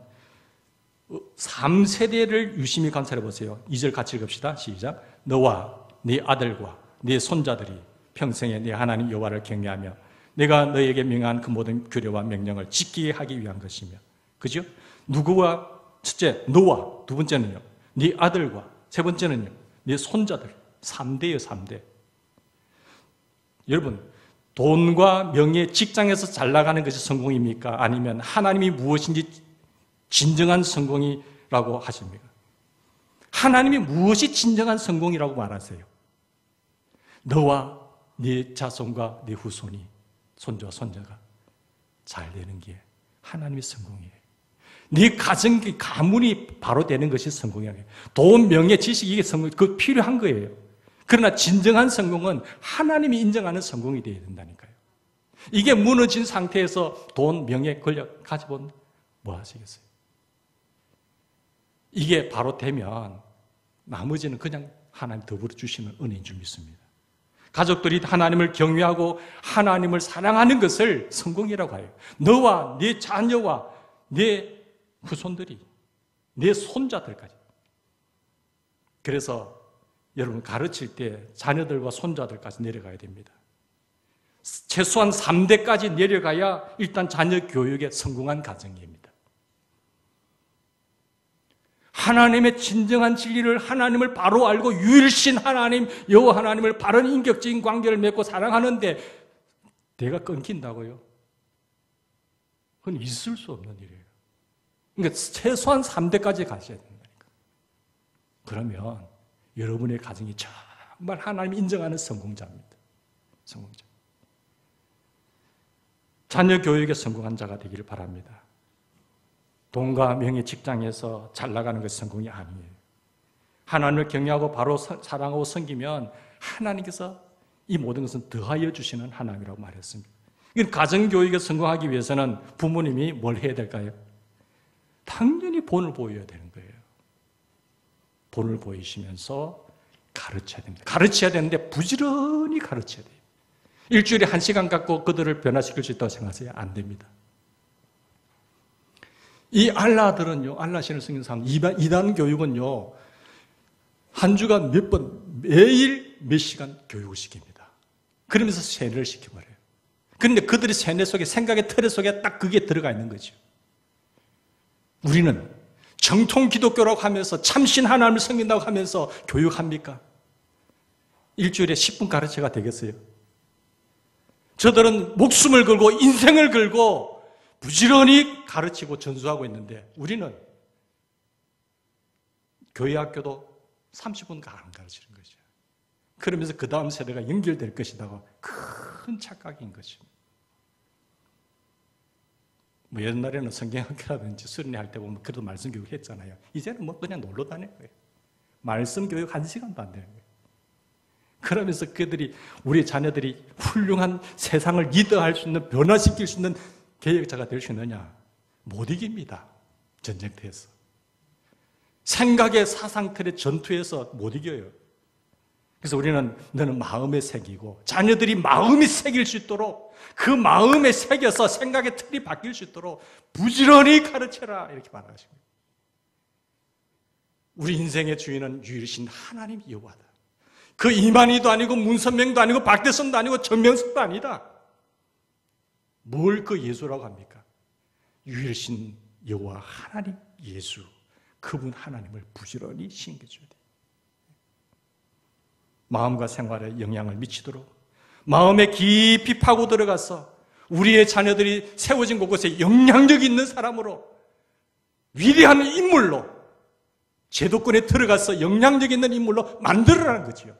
3세대를 유심히 관찰해 보세요. 2절 같이 읽읍시다. 시작. 너와 네 아들과 네 손자들이 평생에 네 하나님 여호와를 경외하며 내가 너에게 명한 그 모든 규례와 명령을 지키게 하기 위한 것이며. 그죠? 누구와? 첫째, 너와. 두 번째는요, 네 아들과. 세 번째는요, 네 손자들. 3대예요, 3대. 여러분, 돈과 명예, 직장에서 잘 나가는 것이 성공입니까? 아니면 하나님이 무엇인지 진정한 성공이라고 하십니까? 하나님이 무엇이 진정한 성공이라고 말하세요? 너와 네 자손과 네 후손이, 손자와 손자가 잘 되는 게 하나님의 성공이에요. 네 가문이 바로 되는 것이 성공이에요. 돈, 명예, 지식, 이게 성공, 그 필요한 거예요. 그러나 진정한 성공은 하나님이 인정하는 성공이 되어야 된다니까요. 이게 무너진 상태에서 돈, 명예, 권력 가지고 뭐 하시겠어요? 이게 바로 되면 나머지는 그냥 하나님 더불어 주시는 은혜인 줄 믿습니다. 가족들이 하나님을 경외하고 하나님을 사랑하는 것을 성공이라고 해요. 너와 네 자녀와 네 후손들이, 네 손자들까지. 그래서 여러분 가르칠 때 자녀들과 손자들까지 내려가야 됩니다. 최소한 3대까지 내려가야 일단 자녀 교육에 성공한 가정입니다. 하나님의 진정한 진리를, 하나님을 바로 알고 유일신 하나님, 여호와 하나님을 바른 인격적인 관계를 맺고 사랑하는데 대가 끊긴다고요? 그건 있을 수 없는 일이에요. 그러니까 최소한 3대까지 가셔야 된다니까. 그러면 여러분의 가정이 정말 하나님이 인정하는 성공자입니다. 성공자. 자녀 교육에 성공한 자가 되기를 바랍니다. 돈과 명예, 직장에서 잘 나가는 것이 성공이 아니에요. 하나님을 경외하고 바로 사랑하고 섬기면 하나님께서 이 모든 것은 더하여 주시는 하나님이라고 말했습니다. 가정교육에 성공하기 위해서는 부모님이 뭘 해야 될까요? 당연히 본을 보여야 되는 거예요. 본을 보이시면서 가르쳐야 됩니다. 가르쳐야 되는데 부지런히 가르쳐야 돼요. 일주일에 1시간 갖고 그들을 변화시킬 수 있다고 생각하세요? 안 됩니다. 이 알라들은요, 알라 신을 섬기는 사람, 이단 교육은요, 한 주가 몇 번, 매일 몇 시간 교육을 시킵니다. 그러면서 세뇌를 시켜버려요. 그런데 그들의 세뇌 속에, 생각의 틀 속에 딱 그게 들어가 있는 거죠. 우리는 정통 기독교라고 하면서 참신 하나님을 섬긴다고 하면서 교육합니까? 일주일에 10분 가르쳐가 되겠어요? 저들은 목숨을 걸고 인생을 걸고 부지런히 가르치고 전수하고 있는데 우리는 교회 학교도 30분 안 가르치는 거죠. 그러면서 그 다음 세대가 연결될 것이라고 큰 착각인 것입니다. 뭐 옛날에는 성경학교라든지 수련회 할 때 보면 그래도 말씀 교육 했잖아요. 이제는 뭐 그냥 놀러 다니는 거예요. 말씀 교육 1시간도 안 되는 거예요. 그러면서 그들이 우리 자녀들이 훌륭한 세상을 리더할 수 있는 변화시킬 수 있는 개혁자가 될 수 있느냐? 못 이깁니다. 전쟁터에서. 생각의 사상틀의 전투에서 못 이겨요. 그래서 우리는 너는 마음에 새기고 자녀들이 마음이 새길 수 있도록 그 마음에 새겨서 생각의 틀이 바뀔 수 있도록 부지런히 가르쳐라 이렇게 말하십니다. 우리 인생의 주인은 유일신 하나님 여호와다. 그 이만희도 아니고 문선명도 아니고 박대선도 아니고 전명석도 아니다. 뭘 그 예수라고 합니까? 유일신 여호와 하나님 예수, 그분 하나님을 부지런히 신겨줘야 돼요. 마음과 생활에 영향을 미치도록 마음에 깊이 파고 들어가서 우리의 자녀들이 세워진 곳곳에 영향력 있는 사람으로 위대한 인물로 제도권에 들어가서 영향력 있는 인물로 만들어라는 거지요.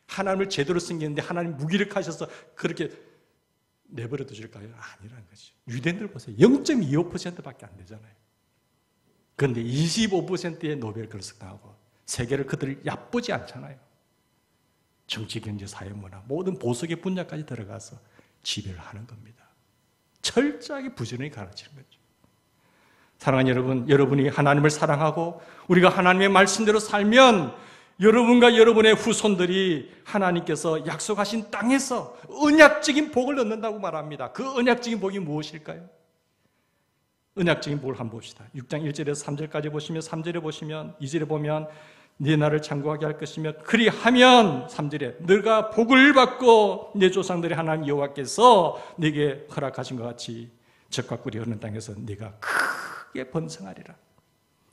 하나님을 제대로 섬기는데 하나님 무기력하셔서 그렇게 내버려 두실까요? 아니라는 거죠. 유대인들 보세요. 0.25%밖에 안 되잖아요. 그런데 25%의 노벨글석 당하고 세계를 그들을 얕보지 않잖아요. 정치, 경제, 사회, 문화 모든 보석의 분야까지 들어가서 지배를 하는 겁니다. 철저하게 부지런히 가르치는 거죠. 사랑하는 여러분, 여러분이 하나님을 사랑하고 우리가 하나님의 말씀대로 살면 여러분과 여러분의 후손들이 하나님께서 약속하신 땅에서 언약적인 복을 얻는다고 말합니다. 그 언약적인 복이 무엇일까요? 언약적인 복을 한번 봅시다. 6장 1절에서 3절까지 보시면 3절에 보시면 2절에 보면 네 나를 창고하게 할 것이며 그리하면 3절에 너가 복을 받고 내 조상들의 하나님 여호와께서 네게 허락하신 것 같이 젖과 꿀이 흐르는 땅에서 네가 크게 번성하리라.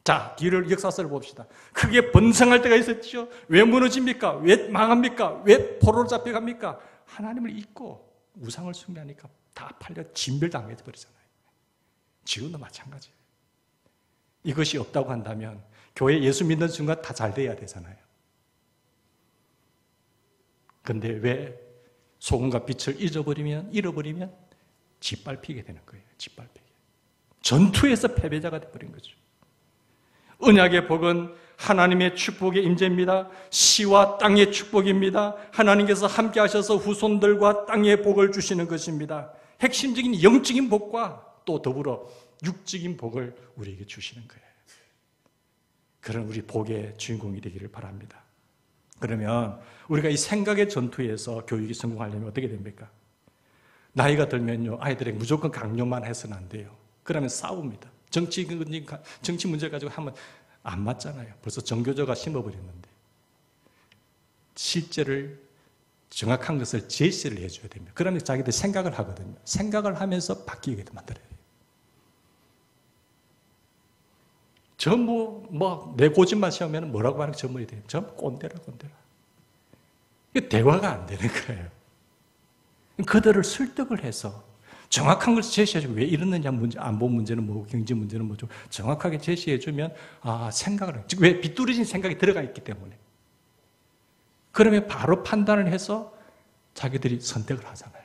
자, 뒤를 역사서를 봅시다. 크게 번성할 때가 있었죠. 왜 무너집니까? 왜 망합니까? 왜 포로로 잡혀갑니까? 하나님을 잊고 우상을 숭배하니까 다 팔려 진멸당해 버리잖아요. 지금도 마찬가지예요. 이것이 없다고 한다면 교회 예수 믿는 순간 다 잘 돼야 되잖아요. 그런데 왜 소금과 빛을 잃어버리면 짓밟히게 되는 거예요. 짓밟히게. 전투에서 패배자가 되어버린 거죠. 언약의 복은 하나님의 축복의 임재입니다. 시와 땅의 축복입니다. 하나님께서 함께 하셔서 후손들과 땅의 복을 주시는 것입니다. 핵심적인 영적인 복과 또 더불어 육적인 복을 우리에게 주시는 거예요. 그런 우리 복의 주인공이 되기를 바랍니다. 그러면 우리가 이 생각의 전투에서 교육이 성공하려면 어떻게 됩니까? 나이가 들면요, 아이들에게 무조건 강요만 해서는 안 돼요. 그러면 싸웁니다. 정치 문제 가지고 하면 안 맞잖아요. 벌써 정교조가 심어버렸는데. 실제를 정확한 것을 제시를 해줘야 됩니다. 그러면 자기들 생각을 하거든요. 생각을 하면서 바뀌게 만들어야 돼요. 전부 내 고집만 세우면 뭐라고 하는 게 전문이 돼요. 전부 꼰대라. 이게 대화가 안 되는 거예요. 그들을 설득을 해서 정확한 것을 제시해주고 왜 이러느냐 문제, 안보 문제는 뭐고 경제 문제는 뭐죠. 정확하게 제시해주면 생각을 왜 비뚤어진 생각이 들어가 있기 때문에 그러면 바로 판단을 해서 자기들이 선택을 하잖아요.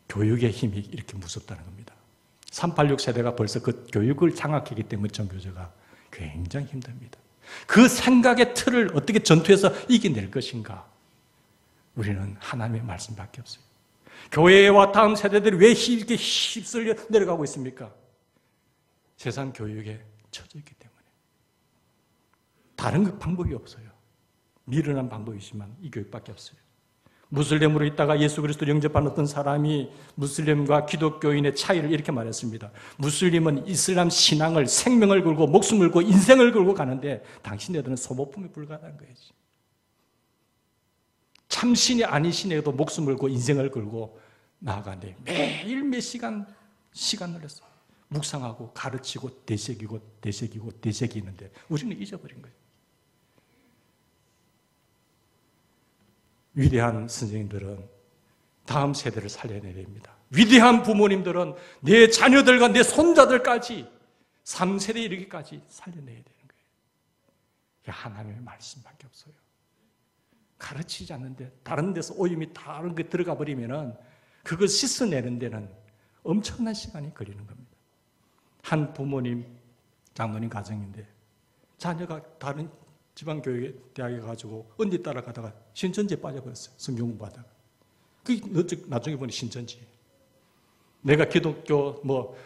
교육의 힘이 이렇게 무섭다는 겁니다. 386 세대가 벌써 그 교육을 장악했기 때문에 정교조가 굉장히 힘듭니다. 그 생각의 틀을 어떻게 전투에서 이겨낼 것인가? 우리는 하나님의 말씀밖에 없어요. 교회와 다음 세대들이 왜 이렇게 휩쓸려 내려가고 있습니까? 세상 교육에 처져 있기 때문에. 다른 방법이 없어요. 미련한 방법이지만 이 교육밖에 없어요. 무슬림으로 있다가 예수 그리스도를 영접한 어떤 사람이 무슬림과 기독교인의 차이를 이렇게 말했습니다. 무슬림은 이슬람 신앙을 생명을 걸고 목숨을 걸고 인생을 걸고 가는데 당신네들은 소모품에 불과하다는 거예요. 참신이 아니신에도 목숨을 걸고 인생을 걸고 나아가는데 매일 몇 시간을 했어요. 묵상하고 가르치고 되새기고 되새기고 되새기는데 우리는 잊어버린 거예요. 위대한 선생님들은 다음 세대를 살려내야 됩니다. 위대한 부모님들은 내 자녀들과 내 손자들까지 3세대 이르기까지 살려내야 되는 거예요. 이게 하나님의 말씀밖에 없어요. 가르치지 않는데 다른 데서 오염이 다른 게 들어가 버리면은 그걸 씻어내는 데는 엄청난 시간이 걸리는 겁니다. 한 부모님, 장모님 가정인데 자녀가 다른 지방교회 대학에 가지고 언니 따라가다가 신천지에 빠져버렸어요. 성경 공부하다가. 그게 나중에 보니 신천지. 내가 기독교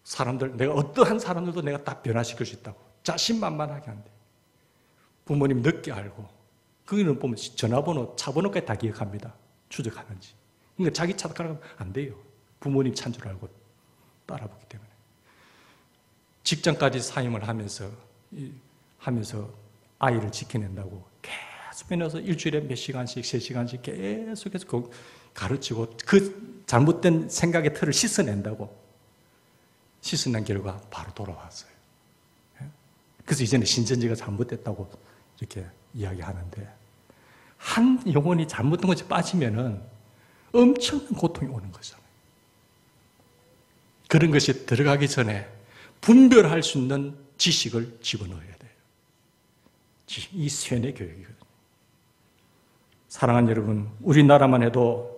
사람들, 내가 어떠한 사람들도 내가 다 변화시킬 수 있다고. 자신만만하게 한대. 부모님 늦게 알고. 거기는 보면 전화번호, 차번호까지 다 기억합니다. 추적하는지. 그러니까 자기 찾아가면 안 돼요. 부모님 찬 줄 알고 따라보기 때문에. 직장까지 사임을 하면서 아이를 지켜낸다고 계속 빼내서 일주일에 몇 시간씩, 3시간씩 계속해서 가르치고 그 잘못된 생각의 틀을 씻어낸다고. 씻어낸 결과 바로 돌아왔어요. 그래서 이제는 신천지가 잘못됐다고 이렇게 이야기하는데 한 영혼이 잘못된 것에 빠지면은 엄청난 고통이 오는 거잖아요. 그런 것이 들어가기 전에 분별할 수 있는 지식을 집어넣어야 돼요. 이 세뇌 교육이거든요. 사랑하는 여러분, 우리나라만 해도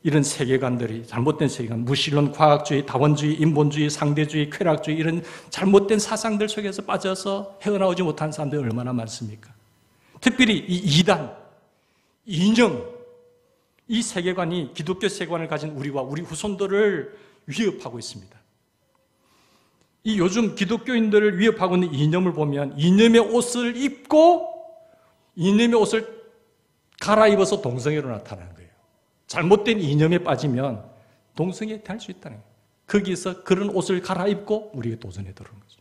이런 세계관들이 잘못된 세계관, 무신론, 과학주의, 다원주의, 인본주의, 상대주의, 쾌락주의 이런 잘못된 사상들 속에서 빠져서 헤어나오지 못한 사람들이 얼마나 많습니까? 특별히 이 이단, 이념, 이 세계관이 기독교 세계관을 가진 우리와 우리 후손들을 위협하고 있습니다. 이 요즘 기독교인들을 위협하고 있는 이념을 보면 이념의 옷을 입고 이념의 옷을 갈아입어서 동성애로 나타나는 거예요. 잘못된 이념에 빠지면 동성애 될 수 있다는 거예요. 거기서 그런 옷을 갈아입고 우리가 도전에 들어오는 거죠.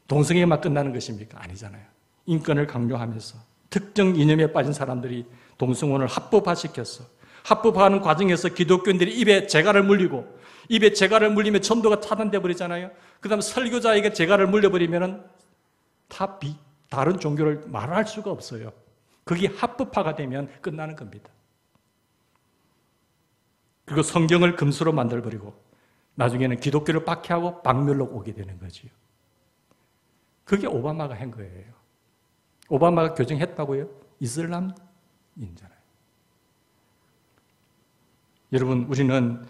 동성애만 끝나는 것입니까? 아니잖아요. 인권을 강조하면서 특정 이념에 빠진 사람들이 동성혼을 합법화시켰어. 합법화하는 과정에서 기독교인들이 입에 재갈을 물리고 입에 재갈을 물리면 전도가 차단돼 버리잖아요. 그 다음에 설교자에게 재갈을 물려버리면 다른 종교를 말할 수가 없어요. 그게 합법화가 되면 끝나는 겁니다. 그리고 성경을 금수로 만들어버리고 나중에는 기독교를 박해하고 박멸로 오게 되는 거지요. 그게 오바마가 한 거예요. 오바마가 교정했다고요? 이슬람인잖아요. 여러분, 우리는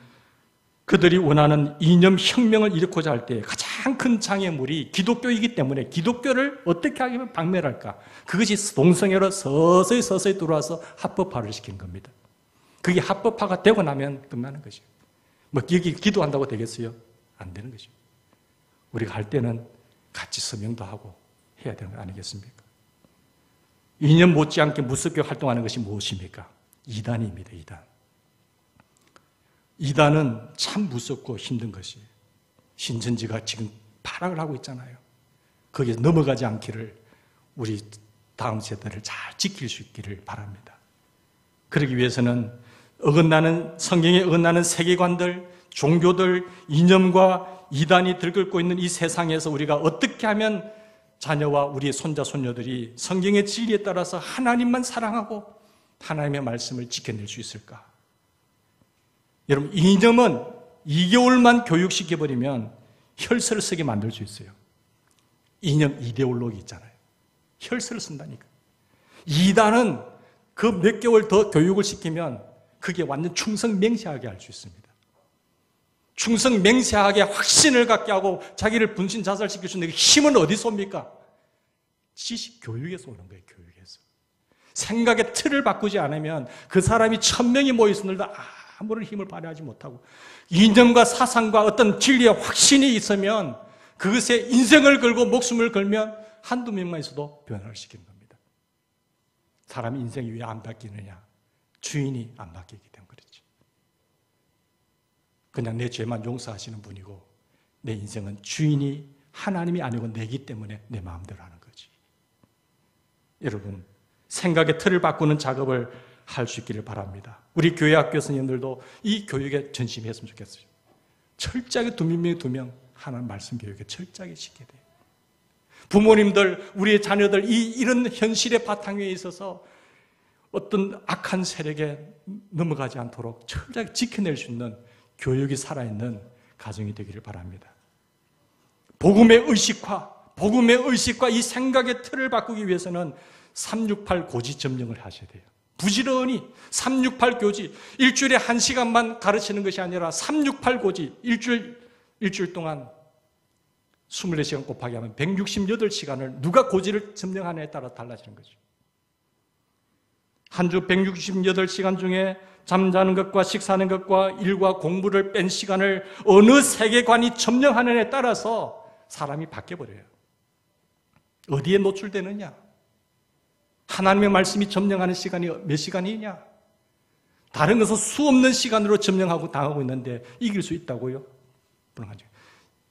그들이 원하는 이념 혁명을 일으키고자 할 때 가장 큰 장애물이 기독교이기 때문에 기독교를 어떻게 하면 박멸할까? 그것이 동성애로 서서히 들어와서 합법화를 시킨 겁니다. 그게 합법화가 되고 나면 끝나는 것이죠. 여기 기도한다고 되겠어요? 안 되는 것이죠. 우리가 할 때는 같이 서명도 하고 해야 되는 거 아니겠습니까? 이념 못지않게 무섭게 활동하는 것이 무엇입니까? 이단입니다. 이단은 참 무섭고 힘든 것이에요. 신천지가 지금 파락을 하고 있잖아요. 거기에 넘어가지 않기를 우리 다음 세대를 잘 지킬 수 있기를 바랍니다. 그러기 위해서는 성경에 어긋나는 세계관들, 종교들, 이념과 이단이 들끓고 있는 이 세상에서 우리가 어떻게 하면 자녀와 우리의 손자, 손녀들이 성경의 진리에 따라서 하나님만 사랑하고 하나님의 말씀을 지켜낼 수 있을까? 여러분, 이념은 2개월만 교육시켜버리면 혈서를 쓰게 만들 수 있어요. 이념 이데올로기 있잖아요. 혈서를 쓴다니까. 이단은 그 몇 개월 더 교육을 시키면 그게 완전 충성맹세하게 할 수 있습니다. 충성맹세하게 확신을 갖게 하고 자기를 분신자살시킬 수 있는 힘은 어디서 옵니까? 지식 교육에서 오는 거예요. 교육에서. 생각의 틀을 바꾸지 않으면 그 사람이 1000명이 모였으늘도 아무런 힘을 발휘하지 못하고 이념과 사상과 어떤 진리의 확신이 있으면 그것에 인생을 걸고 목숨을 걸면 한두 명만 있어도 변화를 시키는 겁니다. 사람의 인생이 왜 안 바뀌느냐? 주인이 안 바뀌기 때문에 그렇지. 그냥 내 죄만 용서하시는 분이고 내 인생은 주인이 하나님이 아니고 내기 때문에 내 마음대로 하는 거지. 여러분, 생각의 틀을 바꾸는 작업을 할 수 있기를 바랍니다. 우리 교회 학교 선생님들도 이 교육에 전심했으면 좋겠어요. 철저하게 2명, 하나님 말씀 교육에 철저하게 시켜야 돼요. 부모님들, 우리의 자녀들 이런 현실의 바탕 위에 있어서 어떤 악한 세력에 넘어가지 않도록 철저하게 지켜낼 수 있는 교육이 살아있는 가정이 되기를 바랍니다. 복음의 의식과 이 생각의 틀을 바꾸기 위해서는 368 고지 점령을 하셔야 돼요. 부지런히 368 교지, 일주일에 1시간만 가르치는 것이 아니라 368 고지, 일주일 동안 24시간 곱하기 하면 168시간을 누가 고지를 점령하느냐에 따라 달라지는 거죠. 한 주 168시간 중에 잠자는 것과 식사하는 것과 일과 공부를 뺀 시간을 어느 세계관이 점령하느냐에 따라서 사람이 바뀌어버려요. 어디에 노출되느냐? 하나님의 말씀이 점령하는 시간이 몇 시간이냐? 다른 것은 수없는 시간으로 점령하고 당하고 있는데 이길 수 있다고요? 불가능하죠.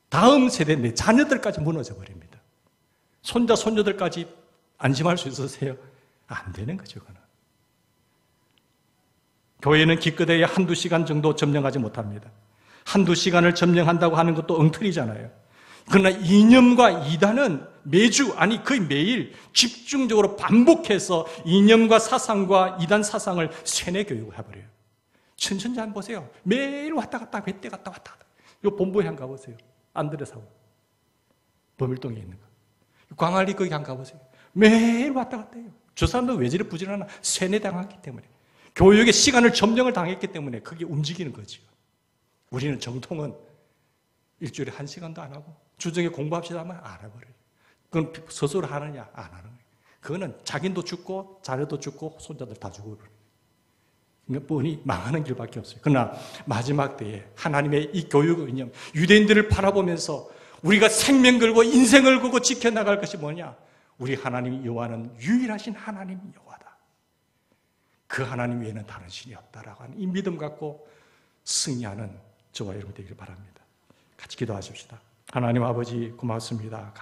다음 세대 내 자녀들까지 무너져 버립니다. 손자, 손녀들까지 안심할 수 있으세요? 안 되는 거죠, 그거는. 교회는 기껏해야 한두 시간 정도 점령하지 못합니다. 한두 시간을 점령한다고 하는 것도 엉터리잖아요. 그러나 이념과 이단은 매주, 아니 거의 매일 집중적으로 반복해서 이념과 사상과 이단 사상을 세뇌 교육을 해버려요. 천천히 한번 보세요. 매일 왔다 갔다, 뱃대 갔다 왔다 갔다. 이거 본부에 한 가보세요. 안드레사고 범일동에 있는 거. 광안리 거기 한 가보세요. 매일 왔다 갔다 해요. 저 사람도 왜 저리 부지런하나? 세뇌당했기 때문에. 교육의 시간을 점령을 당했기 때문에 그게 움직이는 거죠. 우리는 정통은 일주일에 1시간도 안 하고 주중에 공부합시다 하면 안 해버려요. 그건 스스로 하느냐? 안 하는 거예요. 그거는 자기도 죽고 자녀도 죽고 손자들 다 죽어버려요. 그러니까 뻔히 망하는 길밖에 없어요. 그러나 마지막 때에 하나님의 이 교육의 이념, 유대인들을 바라보면서 우리가 생명 걸고 인생을 걸고 지켜나갈 것이 뭐냐? 우리 하나님 여호와는 유일하신 하나님 여호와다. 그 하나님 외에는 다른 신이 없다라고 하는 이 믿음 갖고 승리하는 저와 여러분 되기를 바랍니다. 같이 기도하십시다. 하나님 아버지 고맙습니다.